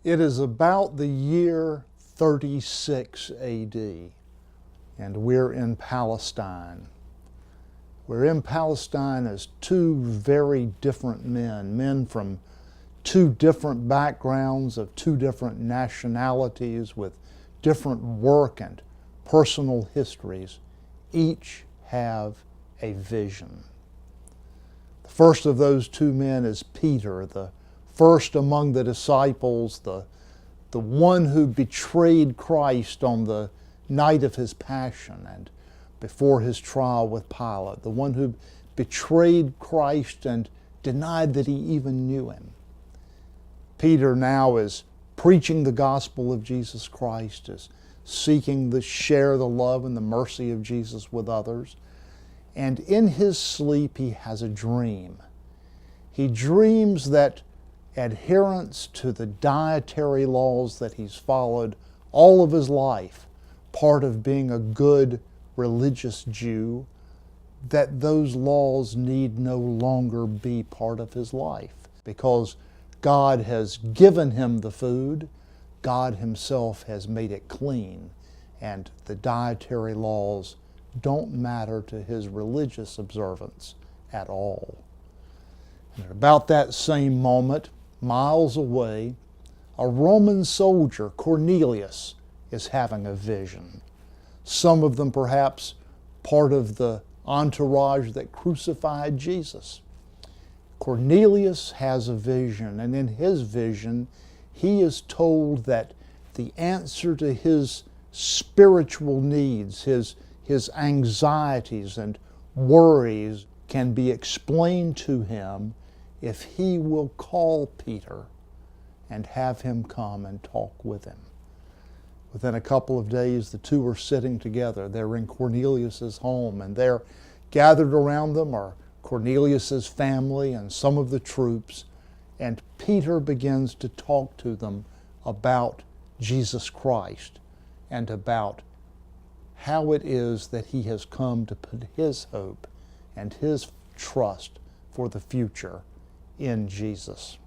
It is about the year 36 AD, and we're in Palestine. We're in Palestine as two very different men from two different backgrounds of two different nationalities with different work and personal histories. Each have a vision. The first of those two men is Peter, the first among the disciples, the one who betrayed Christ on the night of his passion and before his trial with Pilate, the one who betrayed Christ and denied that he even knew him. Peter now is preaching the gospel of Jesus Christ, is seeking to share the love and the mercy of Jesus with others. And in his sleep, he has a dream. He dreams that adherence to the dietary laws that he's followed all of his life, part of being a good religious Jew, that those laws need no longer be part of his life because God has given him the food, God himself has made it clean, and the dietary laws don't matter to his religious observance at all. And at about that same moment, miles away, a Roman soldier, Cornelius, is having a vision. Some of them perhaps part of the entourage that crucified Jesus. Cornelius has a vision, and in his vision, he is told that the answer to his spiritual needs, his anxieties and worries can be explained to him if he will call Peter and have him come and talk with him. Within a couple of days, the two are sitting together. They're in Cornelius's home, and they're gathered around them are Cornelius's family and some of the troops, and Peter begins to talk to them about Jesus Christ and about how it is that he has come to put his hope and his trust for the future in Jesus.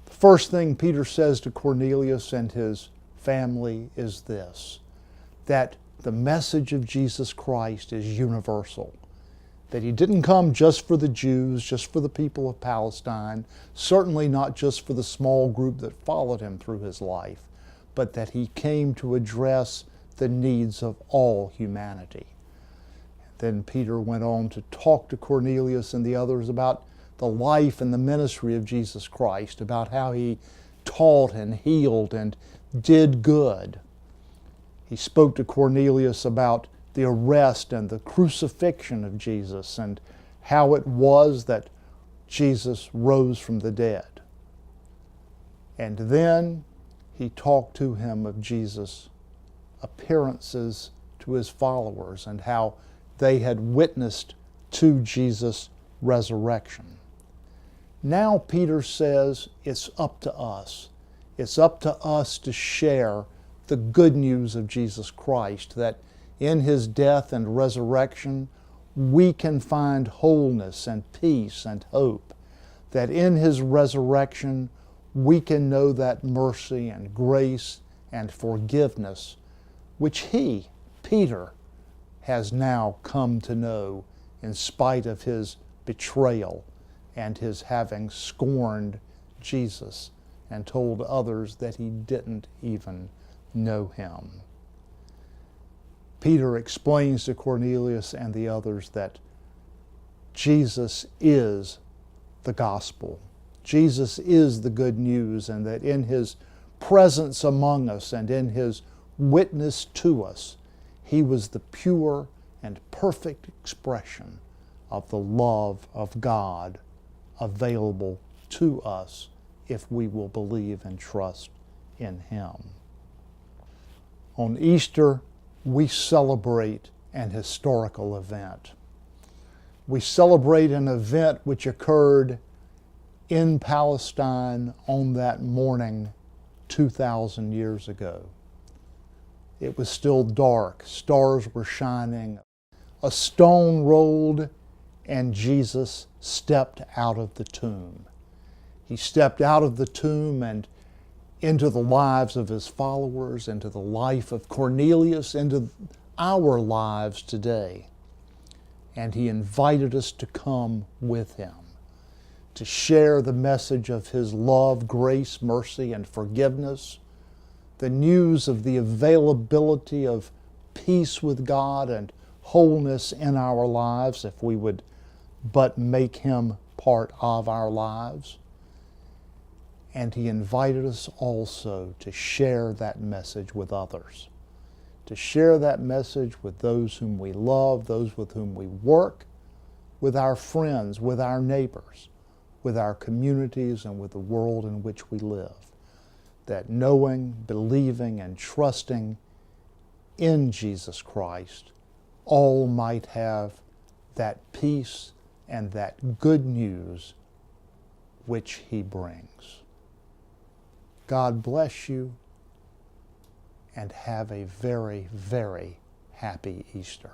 The first thing Peter says to Cornelius and his family is this, that the message of Jesus Christ is universal, that he didn't come just for the Jews, just for the people of Palestine, certainly not just for the small group that followed him through his life, but that he came to address the needs of all humanity. Then Peter went on to talk to Cornelius and the others about the life and the ministry of Jesus Christ, about how he taught and healed and did good. He spoke to Cornelius about the arrest and the crucifixion of Jesus and how it was that Jesus rose from the dead. And then he talked to him of Jesus' appearances to his followers and how they had witnessed to Jesus' resurrection. Now Peter says it's up to us. It's up to us to share the good news of Jesus Christ, that in his death and resurrection we can find wholeness and peace and hope, that in his resurrection we can know that mercy and grace and forgiveness which he, Peter, has now come to know in spite of his betrayal and his having scorned Jesus and told others that he didn't even know him. Peter explains to Cornelius and the others that Jesus is the gospel. Jesus is the good news, and that in his presence among us and in his witness to us, he was the pure and perfect expression of the love of God available to us if we will believe and trust in him. On Easter, we celebrate an historical event. We celebrate an event which occurred in Palestine on that morning 2,000 years ago. It was still dark, stars were shining, a stone rolled, and Jesus stepped out of the tomb. He stepped out of the tomb, and into the lives of his followers, into the life of Cornelius, into our lives today. And he invited us to come with him, to share the message of his love, grace, mercy, and forgiveness, the news of the availability of peace with God and wholeness in our lives if we would but make him part of our lives. And he invited us also to share that message with others, to share that message with those whom we love, those with whom we work, with our friends, with our neighbors, with our communities, and with the world in which we live. That knowing, believing, and trusting in Jesus Christ, all might have that peace and that good news which he brings. God bless you, and have a very, very happy Easter.